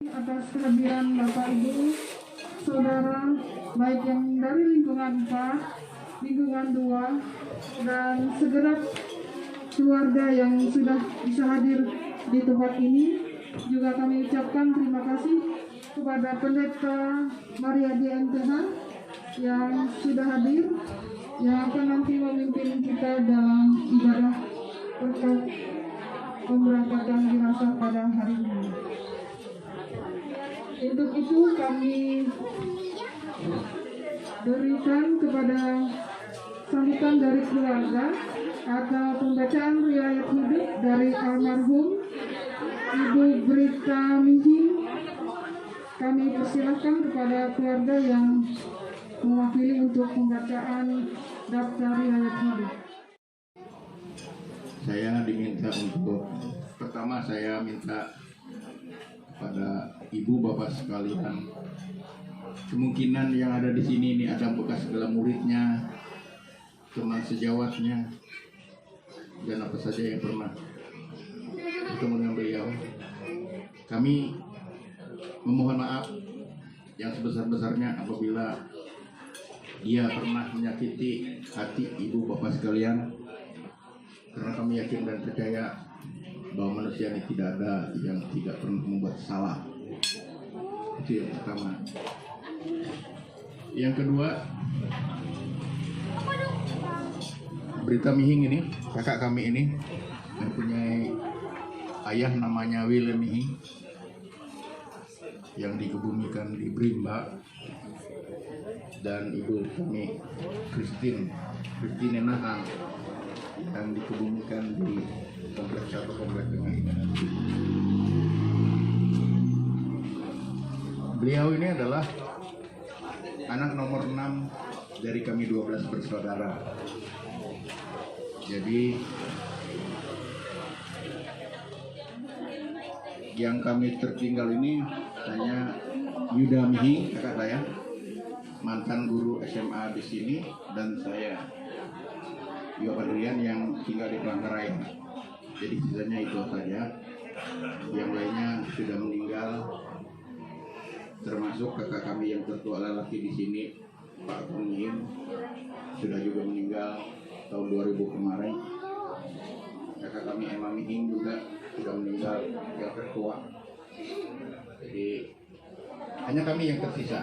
atas kehadiran Bapak Ibu, Saudara, baik yang dari lingkungan 4, lingkungan 2, dan segenap keluarga yang sudah bisa hadir di tempat ini. Juga kami ucapkan terima kasih kepada Pendeta Maria di MTH yang sudah hadir, yang akan nanti memimpin kita dalam ibadah berkat pemberangkatan jenazah pada hari ini. Untuk itu kami berikan kepada sambutan dari keluarga atau pembacaan riwayat hidup dari almarhum Ibu Brita Mihing. Kami persilahkan kepada keluarga yang mewakili untuk pembacaan daftar riwayat hidup. Saya diminta untuk pertama saya minta kepada ibu bapak sekalian, kemungkinan yang ada di sini ini ada bekas segala muridnya, teman sejawatnya, dan apa saja yang pernah bertemu dengan beliau. Kami memohon maaf yang sebesar-besarnya apabila dia pernah menyakiti hati ibu bapak sekalian, karena kami yakin dan percaya bahwa manusia ini tidak ada yang tidak pernah membuat salah. Itu yang pertama. Yang kedua, Brita Mihing ini, kakak kami ini mempunyai ayah namanya William Mihing yang dikebumikan di Brimba, dan ibu kami Christine Nahang yang dikebumikan di kompleks satu kompleks dengan ini. Beliau ini adalah anak nomor 6 dari kami 12 bersaudara. Jadi yang kami tertinggal ini hanya Yuda Mihing, kakak saya, mantan guru SMA di sini, dan saya Yoga Adrian yang tinggal di Palangkaraya. Jadi sisanya itu saja. Yang lainnya sudah meninggal, termasuk kakak kami yang tertua lelaki di sini, Pak Mihing, sudah juga meninggal tahun 2000 kemarin. Kakak kami Emma Mihing juga sudah meninggal, yang tertua. Jadi hanya kami yang tersisa.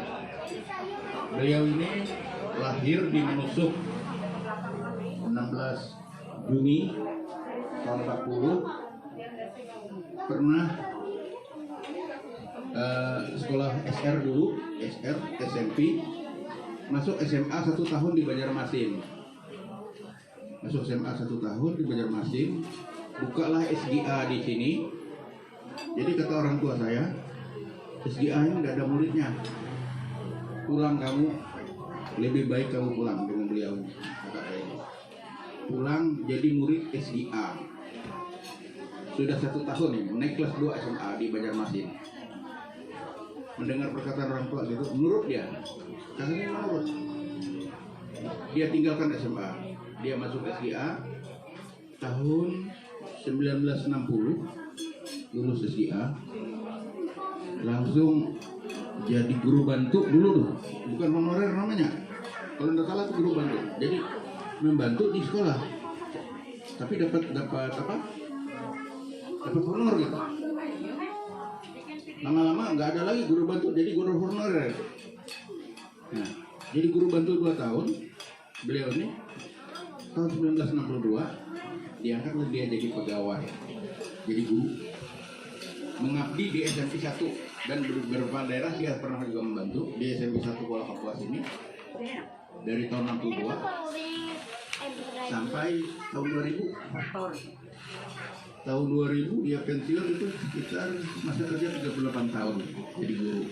Beliau ini lahir di Menusuk 16 Juni tahun 40, pernah sekolah SR dulu, SR, SMP, masuk SMA 1 tahun di Banjarmasin. Masuk SMA 1 tahun di Banjarmasin, bukalah SGA di sini. Jadi kata orang tua saya, SGA ini tidak ada muridnya. Pulang kamu, lebih baik kamu pulang dengan beliau. Kata saya, pulang jadi murid SGA. Sudah 1 tahun ini, naik kelas 2 SMA di Banjarmasin. Mendengar perkataan orang tua gitu, menurut dia, katanya menurut. Dia tinggalkan SMA, dia masuk SGA tahun 1960, lulus SGA, langsung jadi guru bantu dulu tuh, bukan honorer namanya. Kalau tidak salah itu guru bantu. Jadi membantu di sekolah, tapi dapat apa? Dapat honor gitu. Lama-lama nggak ada lagi guru bantu, jadi guru honorer. Nah, jadi guru bantu 2 tahun. Beliau ini tahun 1962 diangkat dia jadi pegawai, jadi guru, mengabdi di SMP 1 dan beberapa daerah dia pernah juga membantu di SMP 1 Kuala Kapuas ini dari tahun 62 sampai tahun 2000. Tahun 2000 dia pensiun, itu sekitar masa kerja 38 tahun jadi guru.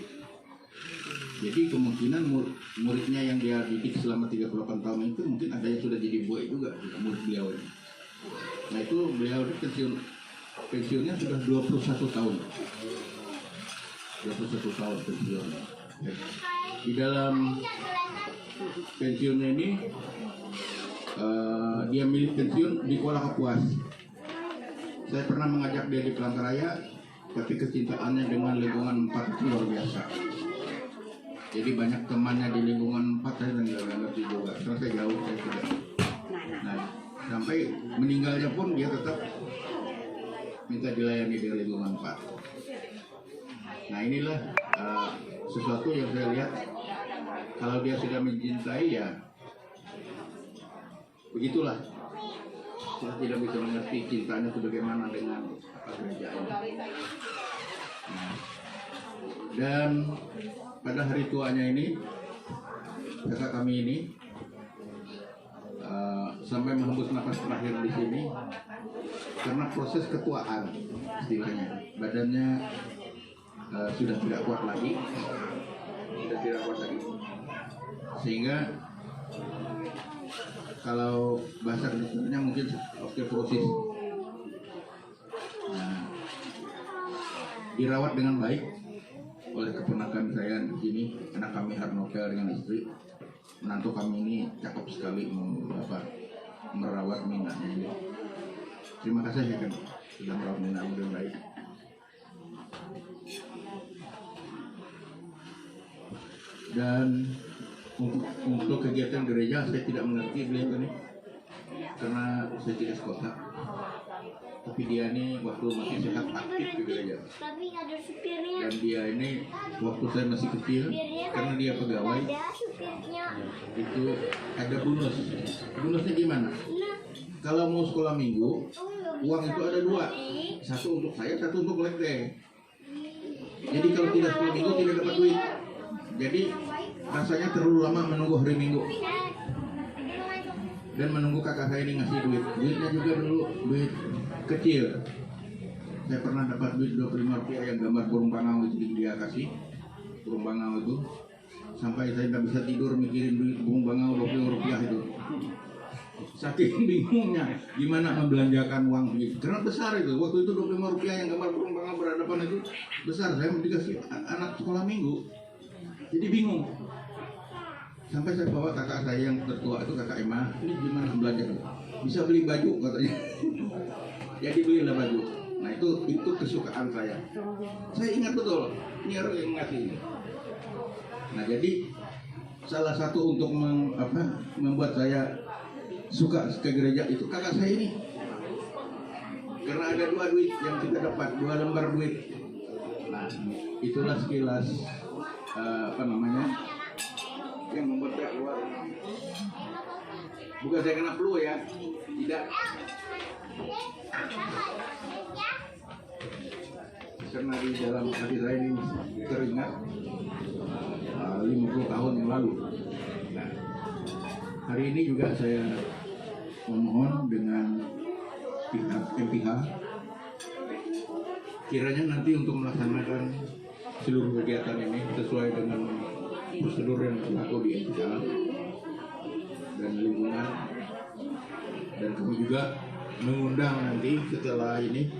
Jadi kemungkinan muridnya yang dia didik selama 38 tahun itu mungkin ada yang sudah jadi buai juga murid beliau ini. Nah itu beliau pensiunnya sudah 21 tahun. 21 tahun pensiun. Di dalam pensiunnya ini dia milih pensiun di Kuala Kapuas. Saya pernah mengajak dia di Palangkaraya, tapi kecintaannya dengan lingkungan 4 itu luar biasa. Jadi banyak temannya di lingkungan 4 saya nggak ngerti juga, karena saya jauh saya tidak. Nah, sampai meninggalnya pun dia tetap minta dilayani di lingkungan 4. Nah inilah sesuatu yang saya lihat, kalau dia sudah mencintai ya begitulah. Saya tidak bisa mengerti cintanya itu bagaimana dengan gereja ini. Nah, dan pada hari tuanya ini kakak kami ini sampai menghembus nafas terakhir di sini karena proses ketuaan istilahnya, badannya sudah tidak kuat lagi, sehingga kalau bahasa kedokterannya mungkin osteoporosis. Nah, dirawat dengan baik oleh keponakan saya di sini, anak kami Harnovel dengan istri. Menantu kami ini cakep sekali merawat Minanya ini. Terima kasih ya kan sudah merawat Mina dengan baik. Dan untuk kegiatan gereja saya tidak mengerti beliau ini karena saya tidak sekota. Tapi dia ini waktu masih sehat aktif di gereja. Dan dia ini waktu saya masih kecil, karena dia pegawai, itu ada bonus. Bonusnya gimana? Kalau mau sekolah minggu, uang itu ada 2, satu untuk saya, satu untuk lekte. Jadi kalau tidak sekolah minggu tidak dapat duit. Jadi rasanya terlalu lama menunggu hari Minggu dan menunggu kakak saya ini ngasih duit. Duitnya juga dulu duit kecil. Saya pernah dapat duit 25 rupiah yang gambar burung bangau itu dia kasih. Burung bangau itu sampai saya tidak bisa tidur mikirin duit burung bangau 20 rupiah itu. Saking bingungnya gimana membelanjakan uang begitu. Karena besar itu. Waktu itu 25 rupiah yang gambar burung bangau berhadapan itu besar. Saya mau dikasih anak sekolah minggu. Jadi bingung. Sampai saya bawa kakak saya yang tertua itu, kakak Emma, ini gimana belajar? Bisa beli baju katanya. Jadi belilah baju. Nah itu kesukaan saya. Saya ingat betul, ini orang yang ngasih ini. Nah jadi salah satu untuk membuat saya suka ke gereja itu kakak saya ini. Karena ada 2 duit yang kita dapat, 2 lembar duit. Nah itulah sekilas yang membuat saya keluar. Bukan saya kena flu ya, tidak. Karena di dalam hati saya ini teringat 50 tahun yang lalu. Nah, hari ini juga saya memohon dengan pihak MPH kiranya nanti untuk melaksanakan seluruh kegiatan ini sesuai dengan prosedur yang berlaku di MPH dan lingkungan, dan kami juga mengundang nanti setelah ini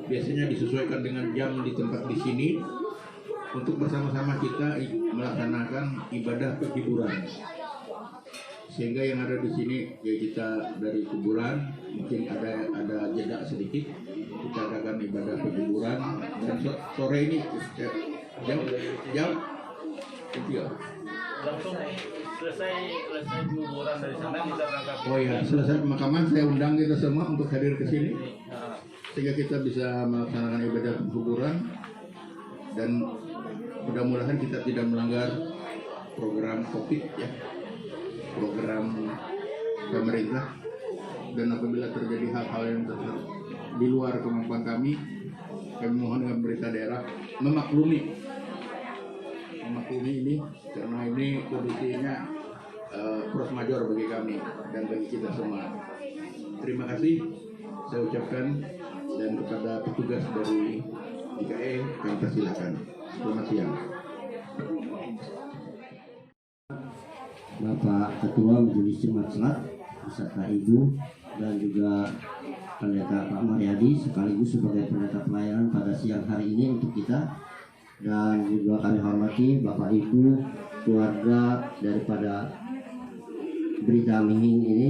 biasanya disesuaikan dengan jam di tempat di sini untuk bersama-sama kita melaksanakan ibadah penghiburan, sehingga yang ada di sini ya kita dari kuburan mungkin ada jeda sedikit, kita adakan ibadah penghiburan, dan sore ini jam kecil. Langsung selesai kuburan dari sana kita berangkat. Oh ya, selesai pemakaman saya undang kita semua untuk hadir ke sini sehingga kita bisa melaksanakan ibadah kuburan, dan mudah-mudahan kita tidak melanggar program COVID ya, program pemerintah, dan apabila terjadi hal-hal yang di luar kemampuan kami mohon dengan pemerintah daerah memaklumi ini, karena ini kondisinya force majeure bagi kami dan bagi kita semua. Terima kasih saya ucapkan, dan kepada petugas dari IKE kami persilakan. Selamat siang. Bapak Ketua Majelis Jemaat Salat beserta Ibu dan juga Pendeta Pak Mariadi sekaligus sebagai pendeta pelayanan pada siang hari ini untuk kita, dan juga kami hormati Bapak Ibu keluarga daripada Berita Minging ini,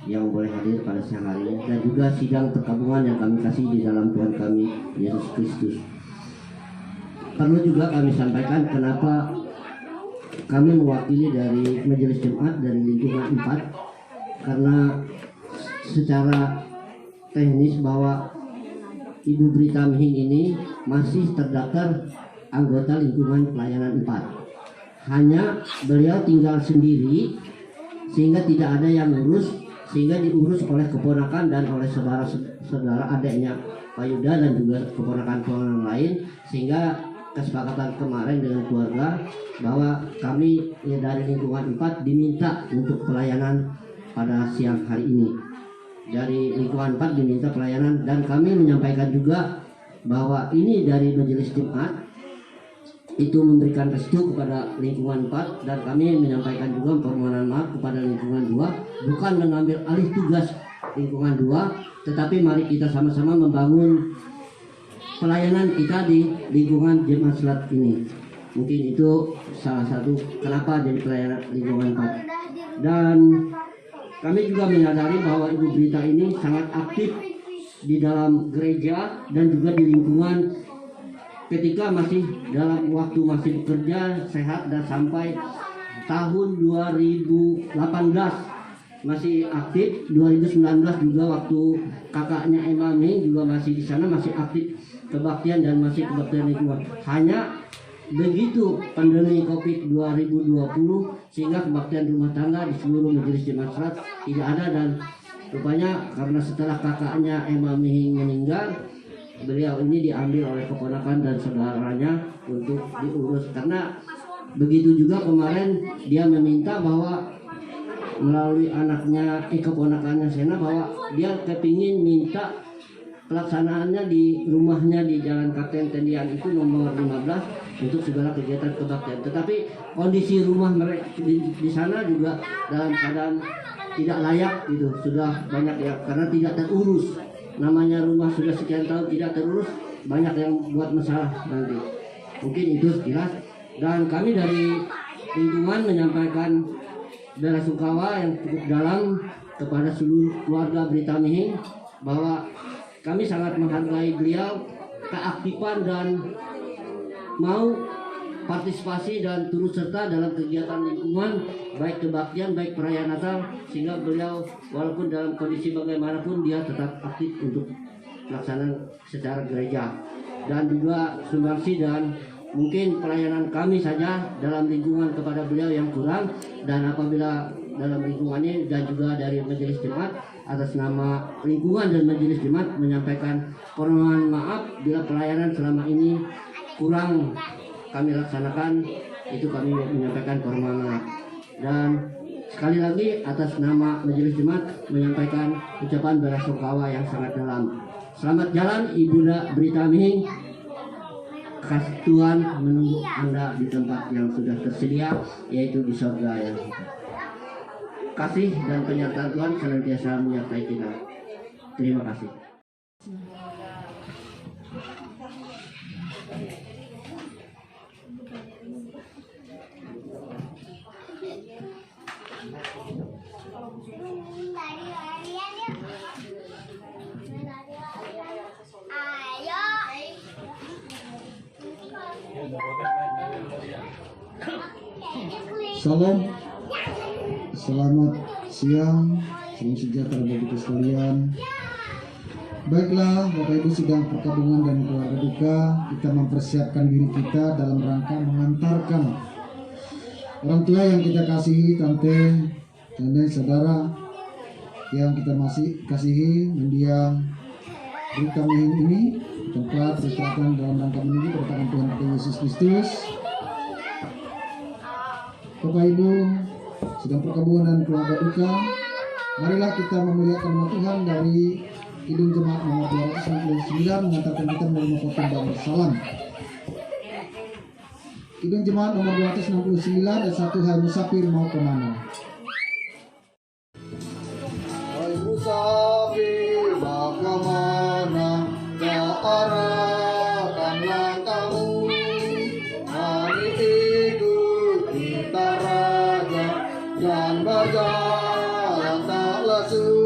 yang boleh hadir pada siang hari ini, dan juga sidang perkabungan yang kami kasih di dalam Tuhan kami Yesus Kristus. Perlu juga kami sampaikan kenapa kami mewakili dari Majelis Jemaat dari lingkungan 4, karena secara teknis bahwa Ibu Brita Mihing ini masih terdaftar anggota lingkungan pelayanan 4. Hanya beliau tinggal sendiri sehingga tidak ada yang ngurus, sehingga diurus oleh keponakan dan oleh saudara adiknya Pak Yuda dan juga keponakan-keponakan lain, sehingga kesepakatan kemarin dengan keluarga bahwa kami dari lingkungan 4 diminta untuk pelayanan pada siang hari ini. Dari lingkungan 4 diminta pelayanan, dan kami menyampaikan juga bahwa ini dari Majelis Jemaat itu memberikan restu kepada lingkungan 4, dan kami menyampaikan juga permohonan maaf kepada lingkungan 2, bukan mengambil alih tugas lingkungan 2, tetapi mari kita sama-sama membangun pelayanan kita di lingkungan Jemaat Selat ini. Mungkin itu salah satu kenapa jadi pelayanan lingkungan 4. Dan kami juga menyadari bahwa Ibu Brita ini sangat aktif di dalam gereja dan juga di lingkungan ketika masih dalam waktu masih bekerja sehat, dan sampai tahun 2018 masih aktif. 2019 juga waktu kakaknya Emma Ming juga masih di sana, masih aktif kebaktian dan masih kebaktian lingkungan. Hanya begitu pandemi Covid 2020 sehingga kebaktian rumah tangga di seluruh Majelis Jemaat Selat tidak ada, dan rupanya karena setelah kakaknya Emma Ming meninggal, beliau ini diambil oleh keponakan dan saudaranya untuk diurus. Karena begitu juga kemarin dia meminta bahwa melalui anaknya keponakannya Sena, bahwa dia kepingin minta pelaksanaannya di rumahnya di Jalan Kapten Tendian itu nomor 15 untuk segala kegiatan kebaktian. Tetapi kondisi rumah mereka di sana juga dalam keadaan tidak layak gitu, sudah banyak ya, karena tidak terurus. Namanya rumah sudah sekian tahun tidak terurus, banyak yang buat masalah nanti. Mungkin itu sekilas. Dan kami dari lingkungan menyampaikan bela sungkawa yang cukup dalam kepada seluruh keluarga Brita Mihing, bahwa kami sangat menghargai beliau, keaktifan dan mau partisipasi dan turut serta dalam kegiatan lingkungan, baik kebaktian, baik perayaan Natal, sehingga beliau walaupun dalam kondisi bagaimanapun dia tetap aktif untuk pelaksanaan secara gereja. Dan juga sumbangsi dan mungkin pelayanan kami saja dalam lingkungan kepada beliau yang kurang, dan apabila dalam lingkungannya dan juga dari Majelis Jemaat, atas nama lingkungan dan Majelis Jemaat menyampaikan permohonan maaf bila pelayanan selama ini kurang kami laksanakan, itu kami menyampaikan permohonan maaf. Dan sekali lagi atas nama Majelis Jemaat menyampaikan ucapan bela sungkawa yang sangat dalam. Selamat jalan Ibunda Brita Mihing. Kasih Tuhan menunggu Anda di tempat yang sudah tersedia, yaitu di surga yang kasih dan penyertaan Tuhan senantiasa menyertai kita. Terima kasih. Salam, selamat siang, salam sejahtera bagi kita sekalian. Baiklah, Bapak Ibu sidang perkabungan dan keluarga duka, kita mempersiapkan diri kita dalam rangka mengantarkan orang tua yang kita kasihi, tante, nenek, saudara yang kita masih kasihi, mendiang Brita Mihing ini tempat peristirahatan dalam rangka menunggu kedatangan Tuhan kita Yesus Kristus. Bapak Ibu sidang perkabungan dan keluarga duka, marilah kita memuliakan nama Tuhan dari Kidung Jemaat nomor 269 mengantarkan kita menerima khotbah dan bersalam. Kidung Jemaat nomor 269 ayat 1, hai musafir mau kemana? Hai musafir mau kemana? Ke arahkan langkahmu, mari ikut kita raja dan berjalan tak lesu.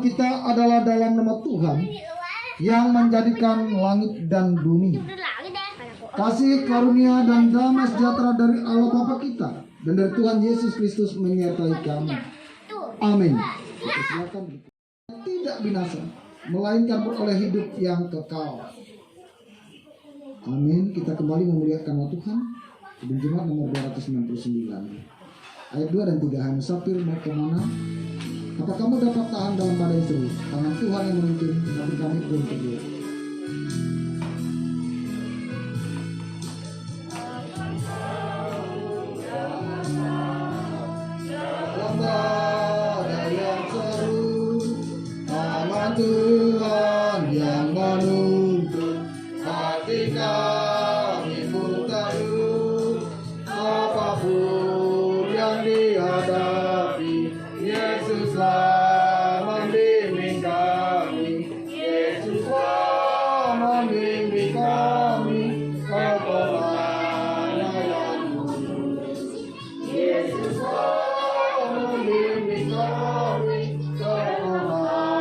kita adalah dalam nama Tuhan yang menjadikan langit dan bumi. Kasih karunia dan damai sejahtera dari Allah Bapa kita dan dari Tuhan Yesus Kristus menyertai kami. Amin. Kita silakan. Tidak binasa, melainkan beroleh hidup yang kekal. Amin. Kita kembali memuliakan nama Tuhan. Kebun Jemaat nomor 269. Ayat 2 dan 3. Hai musafir, mau kemana? Apa kamu dapat tahan dalam badai seru? Tangan Tuhan yang menuntun, tapi kami pun teguh. Tuhan yang menuntun hati kami pun tahu, apapun yang dihadapi, Yesuslah membimbing kami, Yesuslah membimbing kami ke kemana yang lurus, Yesuslah membimbing kami ke kemana.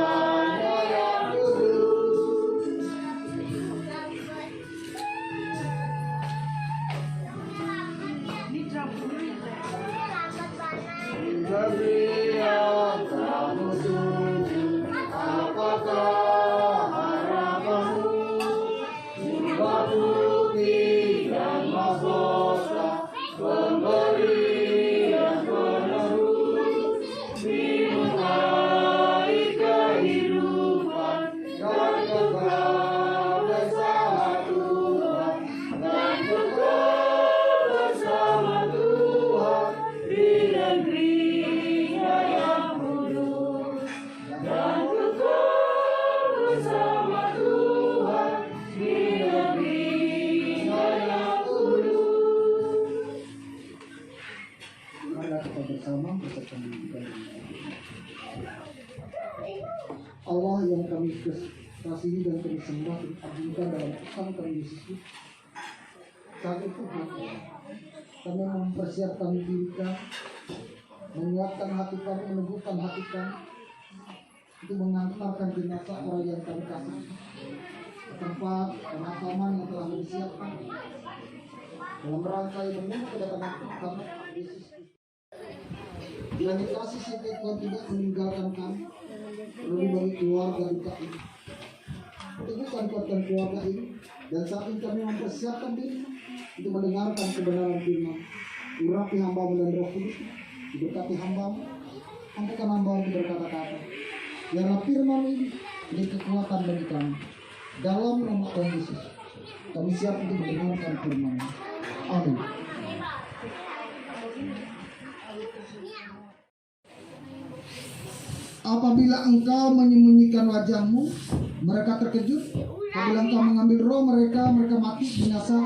Beri yang kamu tuju, apakah harapanmu? Jiwa putih dan mahkota, pemberi yang penerus, dimukai kehidupan dan kekal bersama Tuhan, dan kekal bersama Tuhan di negeri. Allah yang kami kasihi dan kami sembah dan agungkan dalam Tuhan kami Yesus Kristus. Saat itu kami mempersiapkan diri kami, menguatkan hati kami, meneguhkan hati kami untuk mengantarkan jenazah orang yang kami kasihi ke tempat pemakaman yang telah disiapkan dalam rangka yang menunggu kedatangan Tuhan Yesus Kristus. Kiranya kasih setia Tuhan tidak meninggalkan kami, terlebih bagi keluarga duka ini. Teguhkan kuatkan keluarga ini, dan saat ini kami mempersiapkan diri untuk mendengarkan kebenaran firman. Urapi hamba-Mu dan Roh Kudus, diberkati hamba-Mu, ampunkan hamba-Mu berkata-kata. Biarlah firman ini menjadi kekuatan bagi kami. Dalam nama Tuhan Yesus, kami siap untuk mendengarkan firman. Amin. Apabila engkau menyembunyikan wajahmu, mereka terkejut. Apabila engkau mengambil roh mereka mati binasa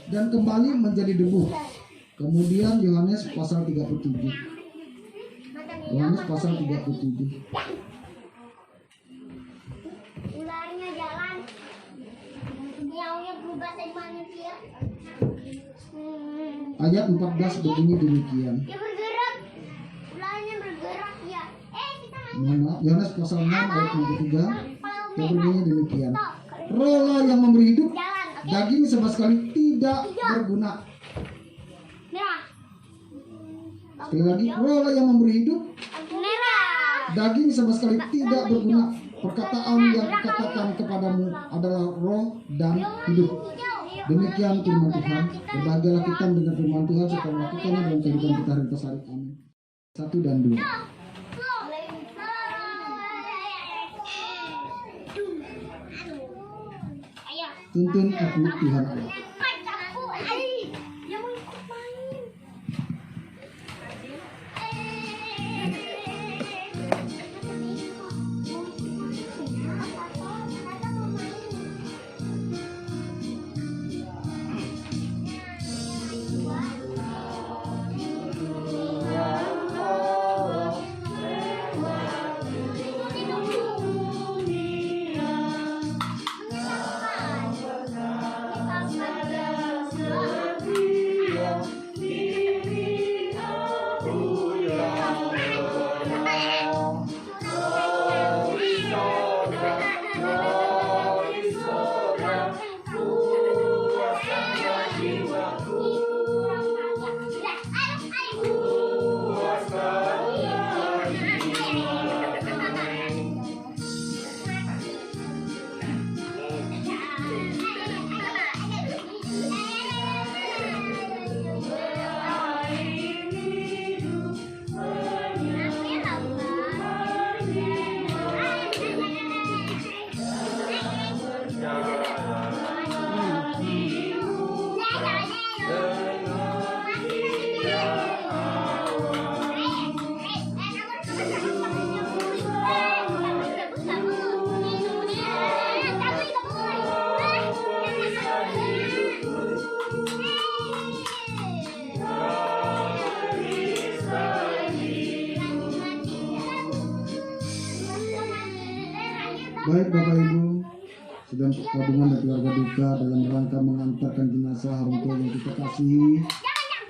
dan kembali menjadi debu. Kemudian Yohanes pasal 37. Yohanes pasal 37. Ularnya jalan, miaunya berubah jadi manusia. Ayat 14 berbunyi demikian. Dia bergerak, ularnya bergerak ya. Yohanes pasal 6 ayat 23 yang berbunyi demikian. Rohlah yang memberi hidup, daging sama sekali tidak berguna. Sekali lagi, rohlah yang memberi hidup, daging sama sekali tidak berguna. Perkataan yang kukatakan kepadamu adalah roh dan hidup. Demikian firman Tuhan. Berbahagialah kita mendengar firman Tuhan serta melakukannya dalam kehidupan kita hari kesari. Amin. 1 dan 2. Tuntun aku Tuhan Allah. Baik Bapak Ibu, sedang gabungan dan keluarga duka dalam rangka mengantarkan jenazah orang tua yang kita kasihi,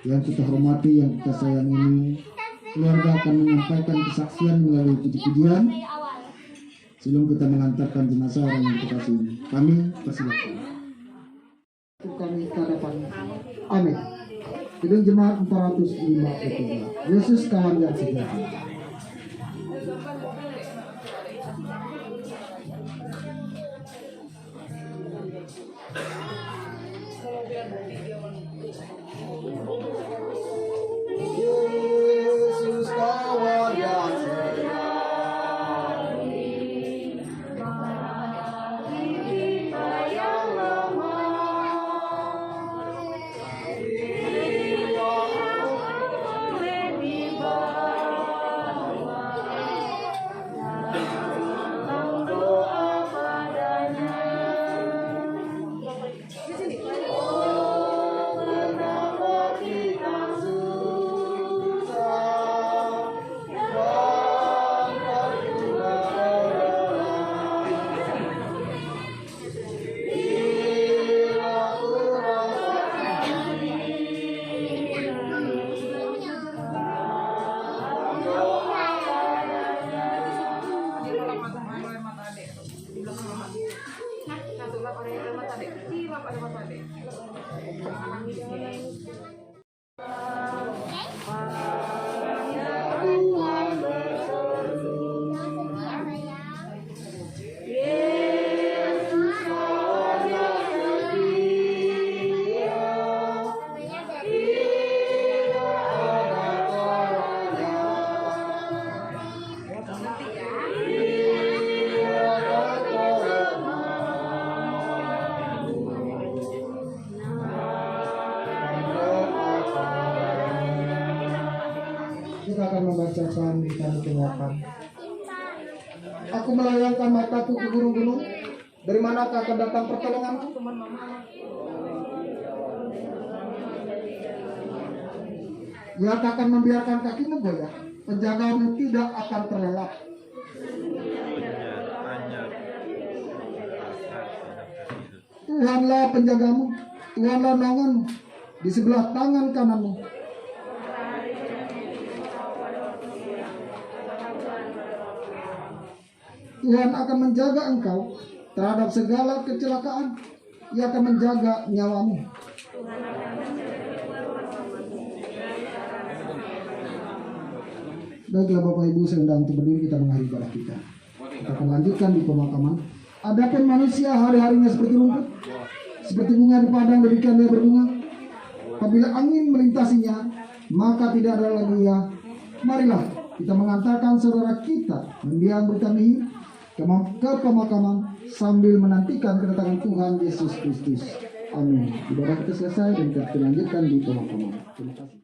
yang kita hormati, yang kita sayang ini. Keluarga akan menyampaikan kesaksian melalui puji-pujian sebelum kita mengantarkan jenazah orang yang kita kasihi. Kami persilakan. Kami ke depan. Amin. Gedung Jemaat 453. Yesus kawan yang sejati. Yesus kawan yang kita akan membacakan kita doakan. Aku melayangkan mataku ke gunung-gunung. Dari manakah akan datang pertolonganku? Ia akan membiarkan kakimu goyah. Penjagamu tidak akan terlelap. Tuhanlah penjagamu, Tuhanlah naunganmu di sebelah tangan kananmu. Tuhan akan menjaga engkau terhadap segala kecelakaan. Ia akan menjaga nyawamu. Baiklah Bapak Ibu, saya undang untuk berdiri, kita mengakhiri ibadah kita. Kita akan lanjutkan di pemakaman. Adapun manusia hari-harinya seperti rumput, seperti bunga di padang, demikian dia berbunga. Apabila angin melintasinya, maka tidak ada lagi ia. Marilah kita mengantarkan saudara kita mendiang berkami ke pemakaman sambil menantikan kedatangan Tuhan Yesus Kristus. Amin. Ibadah kita selesai dan kita lanjutkan di pemakaman. Terima kasih.